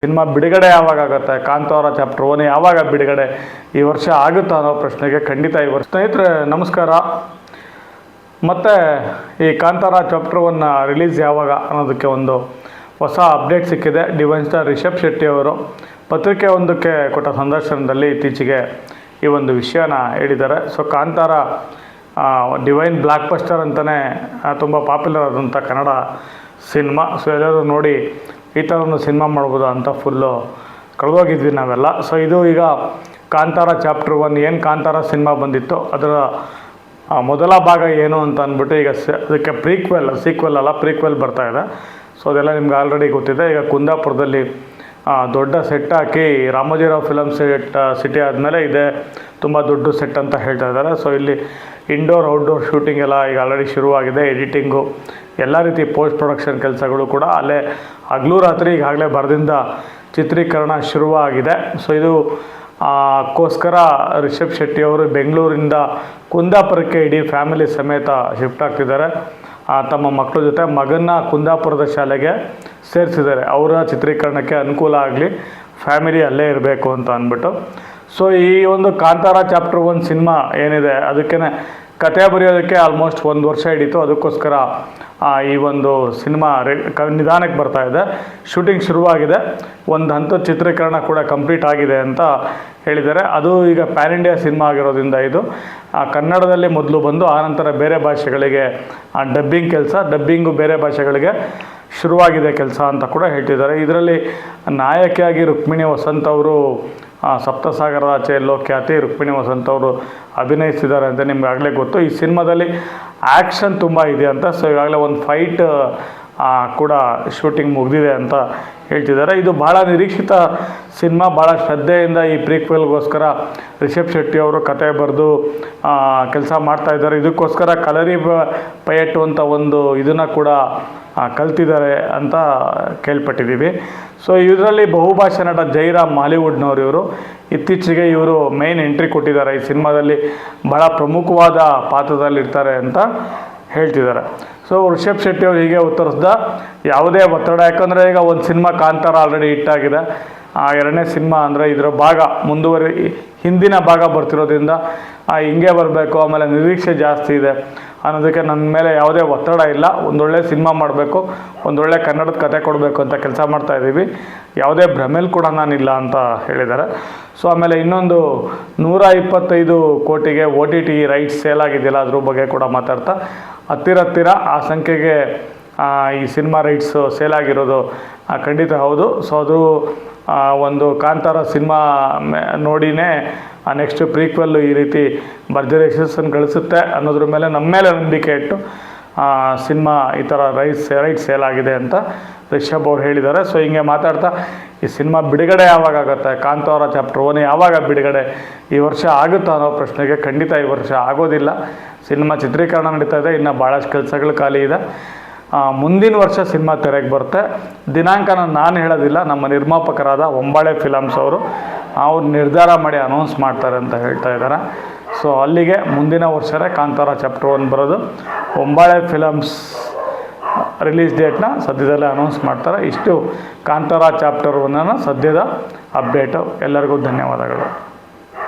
Cinema ಬಿಡುಗಡೆ ಯಾವಾಗ ಆಗುತ್ತೆ, ಕಾಂತಾರ ಚಾಪ್ಟರ್ 1 ಯಾವಾಗ ಬಿಡುಗಡೆ ಈ ವರ್ಷ ಆಗುತ್ತಾ ಅನ್ನೋ ಪ್ರಶ್ನೆಗೆ ಖಂಡಿತ ಈ ವರ್ಷ. ಸ್ನೇಹಿತರೆ ನಮಸ್ಕಾರ. ಮತ್ತು ಈ ಕಾಂತಾರ ಚಾಪ್ಟರ್ 1 ರಿಲೀಸ್ ಯಾವಾಗ ಅನ್ನೋದಕ್ಕೆ ಒಂದು ಹೊಸ ಅಪ್ಡೇಟ್ ಸಿಕ್ಕಿದೆ. ಡಿವೈನ್ ಸ್ಟಾರ್ ರಿಷಬ್ ಶೆಟ್ಟಿ ಅವರು ಪತ್ರಿಕೆ ಒಂದಕ್ಕೆ ಕೊಟ್ಟ ಸಂದರ್ಶನದಲ್ಲಿ ಇತ್ತೀಚೆಗೆ ಈ ಒಂದು ವಿಷಯನ ಹೇಳಿದ್ದಾರೆ. So Kantara divine blockbuster ಅಂತಲೇ ತುಂಬ ಪಾಪ್ಯುಲರ್ ಆದಂಥ ಕನ್ನಡ ಸಿನಿಮಾ. ಸೊ ಎಲ್ಲರೂ ನೋಡಿ ಈ ಥರ ಒಂದು ಸಿನಿಮಾ ಮಾಡ್ಬೋದು ಅಂತ ಫುಲ್ಲು ಕಳೆದೋಗಿದ್ವಿ ನಾವೆಲ್ಲ. ಸೊ ಇದು ಈಗ ಕಾಂತಾರ ಚಾಪ್ಟರ್ 1 ಏನು ಕಾಂತಾರ ಸಿನಿಮಾ ಬಂದಿತ್ತು ಅದರ ಮೊದಲ ಭಾಗ ಏನು ಅಂತ ಅಂದ್ಬಿಟ್ಟು ಈಗ ಅದಕ್ಕೆ ಪ್ರೀಕ್ವೆಲ್ ಬರ್ತಾ ಇದೆ. ಸೊ ಅದೆಲ್ಲ ನಿಮ್ಗೆ ಆಲ್ರೆಡಿ ಗೊತ್ತಿದೆ. ಈಗ ಕುಂದಾಪುರದಲ್ಲಿ ದೊಡ್ಡ ಸೆಟ್ ಹಾಕಿ ರಾಮೋಜಿರಾವ್ ಫಿಲಮ್ ಸಿಟಿ ಆದಮೇಲೆ ಇದೆ ತುಂಬ ದೊಡ್ಡ ಸೆಟ್ ಅಂತ ಹೇಳ್ತಾ ಇದ್ದಾರೆ. ಸೊ ಇಲ್ಲಿ ಇಂಡೋರ್ ಔಟ್ಡೋರ್ ಶೂಟಿಂಗ್ ಎಲ್ಲ ಈಗ ಆಲ್ರೆಡಿ ಶುರುವಾಗಿದೆ. ಎಡಿಟಿಂಗು ಎಲ್ಲ ರೀತಿ ಪೋಸ್ಟ್ ಪ್ರೊಡಕ್ಷನ್ ಕೆಲಸಗಳು ಕೂಡ ಅಲ್ಲೇ ಹಗಲು ರಾತ್ರಿ ಈಗಾಗಲೇ ಬರೆದಿಂದ ಚಿತ್ರೀಕರಣ ಶುರುವಾಗಿದೆ. ಸೊ ಇದು ಗೋಸ್ಕರ ರಿಷಬ್ ಶೆಟ್ಟಿ ಅವರು ಬೆಂಗಳೂರಿಂದ ಕುಂದಾಪುರಕ್ಕೆ ಇಡೀ ಫ್ಯಾಮಿಲಿ ಸಮೇತ ಶಿಫ್ಟ್ ಆಗ್ತಿದ್ದಾರೆ. ತಮ್ಮ ಮಕ್ಕಳ ಜೊತೆ ಮಗನ ಕುಂದಾಪುರದ ಶಾಲೆಗೆ ಸೇರಿಸಿದ್ದಾರೆ. ಅವರ ಚಿತ್ರೀಕರಣಕ್ಕೆ ಅನುಕೂಲ ಆಗಲಿ, ಫ್ಯಾಮಿಲಿ ಅಲ್ಲೇ ಇರಬೇಕು ಅಂತ ಅಂದ್ಬಿಟ್ಟು. ಸೊ ಈ ಒಂದು ಕಾಂತಾರ ಚಾಪ್ಟರ್ 1 ಸಿನಿಮಾ ಏನಿದೆ ಅದಕ್ಕೆ ಕತೆ ಬರೆಯೋದಕ್ಕೆ ಆಲ್ಮೋಸ್ಟ್ 1 ವರ್ಷ ಹಿಡಿತು. ಅದಕ್ಕೋಸ್ಕರ ಈ ಒಂದು ಸಿನಿಮಾ ನಿಧಾನಕ್ಕೆ ಬರ್ತಾ ಇದೆ. ಶೂಟಿಂಗ್ ಶುರುವಾಗಿದೆ, ಒಂದು ಹಂತದ ಚಿತ್ರೀಕರಣ ಕೂಡ ಕಂಪ್ಲೀಟ್ ಆಗಿದೆ ಅಂತ ಹೇಳಿದ್ದಾರೆ. ಅದು ಈಗ ಪ್ಯಾನ್ ಇಂಡಿಯಾ ಸಿನಿಮಾ ಆಗಿರೋದ್ರಿಂದ ಇದು ಕನ್ನಡದಲ್ಲಿ ಮೊದಲು ಬಂದು ಆನಂತರ ಬೇರೆ ಭಾಷೆಗಳಿಗೆ ಡಬ್ಬಿಂಗು ಬೇರೆ ಭಾಷೆಗಳಿಗೆ ಶುರುವಾಗಿದೆ ಕೆಲಸ ಅಂತ ಕೂಡ ಹೇಳ್ತಿದ್ದಾರೆ. ಇದರಲ್ಲಿ ನಾಯಕಿಯಾಗಿ ರುಕ್ಮಿಣಿ ವಸಂತ್ ಅವರು ಸಪ್ತಸಾಗರದ ಆಚೆಯಲ್ಲೋ ಖ್ಯಾತಿ ರುಕ್ಮಿಣಿ ವಸಂತ್ ಅವರು ಅಭಿನಯಿಸಿದ್ದಾರೆ ಅಂತ ನಿಮ್ಗೆ ಆಗಲೇ ಗೊತ್ತು. ಈ ಸಿನಿಮಾದಲ್ಲಿ ಆ್ಯಕ್ಷನ್ ತುಂಬ ಇದೆ ಅಂತ. ಸೊ ಈಗಾಗಲೇ ಒಂದು ಫೈಟ್ ಕೂಡ ಶೂಟಿಂಗ್ ಮುಗಿದಿದೆ ಅಂತ ಹೇಳ್ತಿದ್ದಾರೆ. ಇದು ಭಾಳ ನಿರೀಕ್ಷಿತ ಸಿನಿಮಾ. ಭಾಳ ಶ್ರದ್ಧೆಯಿಂದ ಈ ಪ್ರೀಕ್ವೆಲ್ಗೋಸ್ಕರ ರಿಷಬ್ ಶೆಟ್ಟಿ ಅವರು ಕತೆ ಬರೆದು ಕೆಲಸ ಮಾಡ್ತಾಯಿದ್ದಾರೆ. ಇದಕ್ಕೋಸ್ಕರ ಕಲರಿ ಪಯಟ್ಟು ಅಂತ ಒಂದು ಇದನ್ನು ಕೂಡ ಕಲ್ತಿದ್ದಾರೆ ಅಂತ ಕೇಳ್ಪಟ್ಟಿದ್ದೀವಿ. ಸೊ ಇದರಲ್ಲಿ ಬಹುಭಾಷಾ ನಟ ಜೈರಾಮ್ ಹಾಲಿವುಡ್ನವರು ಇವರು ಇತ್ತೀಚೆಗೆ ಇವರು ಮೇನ್ ಎಂಟ್ರಿ ಕೊಟ್ಟಿದ್ದಾರೆ. ಈ ಸಿನಿಮಾದಲ್ಲಿ ಭಾಳ ಪ್ರಮುಖವಾದ ಪಾತ್ರದಲ್ಲಿರ್ತಾರೆ ಅಂತ ಹೇಳ್ತಿದ್ದಾರೆ. ಸೊ ರಿಷಬ್ ಶೆಟ್ಟಿ ಅವರು ಹೀಗೆ ಉತ್ತರಿಸ್ದ, ಯಾವುದೇ ಒತ್ತಡ, ಯಾಕಂದರೆ ಈಗ ಒಂದು ಸಿನಿಮಾ ಕಾಂತಾರ ಆಲ್ರೆಡಿ ಹಿಟ್ಟಾಗಿದೆ. ಎರಡನೇ ಸಿನಿಮಾ ಅಂದರೆ ಇದರ ಭಾಗ ಹಿಂದಿನ ಭಾಗ ಬರ್ತಿರೋದ್ರಿಂದ ಹಿಂಗೆ ಬರಬೇಕು, ಆಮೇಲೆ ನಿರೀಕ್ಷೆ ಜಾಸ್ತಿ ಇದೆ ಅನ್ನೋದಕ್ಕೆ ನನ್ನ ಮೇಲೆ ಯಾವುದೇ ಒತ್ತಡ ಇಲ್ಲ. ಒಂದೊಳ್ಳೆ ಸಿನಿಮಾ ಮಾಡಬೇಕು, ಒಂದೊಳ್ಳೆ ಕನ್ನಡದ ಕತೆ ಕೊಡಬೇಕು ಅಂತ ಕೆಲಸ ಮಾಡ್ತಾಯಿದ್ದೀವಿ. ಯಾವುದೇ ಭ್ರಮೇಲಿ ಕೂಡ ನಾನಿಲ್ಲ ಅಂತ ಹೇಳಿದ್ದಾರೆ. ಸೊ ಆಮೇಲೆ ಇನ್ನೊಂದು 125 ಕೋಟಿಗೆ OTT ರೈಟ್ಸ್ ಸೇಲ್ ಆಗಿದೆಯಲ್ಲ, ಅದ್ರ ಬಗ್ಗೆ ಕೂಡ ಮಾತಾಡ್ತಾ ಹತ್ತಿರ ಆ ಸಂಖ್ಯೆಗೆ ಈ ಸಿನಿಮಾ ರೈಟ್ಸ್ ಸೇಲ್ ಆಗಿರೋದು ಖಂಡಿತ ಹೌದು. ಸೊ ಅದು ಒಂದು ಕಾಂತಾರ ಸಿನಿಮಾ ನೋಡಿನೇ ನೆಕ್ಸ್ಟ್ ಪ್ರೀಕ್ವೆಲ್ಲು ಈ ರೀತಿ ಭರ್ಜರಿ ಯಶಸ್ಸನ್ನು ಗಳಿಸುತ್ತೆ ಅನ್ನೋದ್ರ ಮೇಲೆ ನಮ್ಮ ಮೇಲೆ ನಂಬಿಕೆ ಇಟ್ಟು ಸಿನಿಮಾ ಈ ಥರ ರೈಟ್ಸ್ ಸೇಲ್ ಆಗಿದೆ ಅಂತ ರಿಷಬ್ ಅವ್ರು ಹೇಳಿದ್ದಾರೆ. ಸೊ ಹಿಂಗೆ ಮಾತಾಡ್ತಾ ಈ ಸಿನಿಮಾ ಬಿಡುಗಡೆ ಯಾವಾಗ ಆಗುತ್ತೆ, ಕಾಂತಾರ ಚಾಪ್ಟರ್ 1 ಯಾವಾಗ ಬಿಡುಗಡೆ ಈ ವರ್ಷ ಆಗುತ್ತಾ ಅನ್ನೋ ಪ್ರಶ್ನೆಗೆ ಖಂಡಿತ ಈ ವರ್ಷ ಆಗೋದಿಲ್ಲ. ಸಿನಿಮಾ ಚಿತ್ರೀಕರಣ ನಡೀತಾ ಇದೆ, ಇನ್ನು ಭಾಳಷ್ಟು ಕೆಲಸಗಳು ಖಾಲಿ ಇದೆ. ಮುಂದಿನ ವರ್ಷ ಸಿನಿಮಾ ತೆರೆಗೆ ಬರುತ್ತೆ. ದಿನಾಂಕನ ನಾನು ಹೇಳೋದಿಲ್ಲ, ನಮ್ಮ ನಿರ್ಮಾಪಕರಾದ ಹೊಂಬಾಳೆ ಫಿಲಮ್ಸ್ ಅವರು ನಿರ್ಧಾರ ಮಾಡಿ ಅನೌನ್ಸ್ ಮಾಡ್ತಾರೆ ಅಂತ ಹೇಳ್ತಾ ಇದ್ದಾರೆ. ಸೊ ಅಲ್ಲಿಗೆ ಮುಂದಿನ ವರ್ಷವೇ ಕಾಂತಾರ ಚಾಪ್ಟರ್ 1 ಬರೋದು. ಹೊಂಬಾಳೆ ಫಿಲಮ್ಸ್ ರಿಲೀಸ್ ಡೇಟ್ನ ಸದ್ಯದಲ್ಲೇ ಅನೌನ್ಸ್ ಮಾಡ್ತಾರೆ. ಇಷ್ಟು ಕಾಂತಾರ ಚಾಪ್ಟರ್ 1 ಸದ್ಯದ ಅಪ್ಡೇಟು. ಎಲ್ಲರಿಗೂ ಧನ್ಯವಾದಗಳು.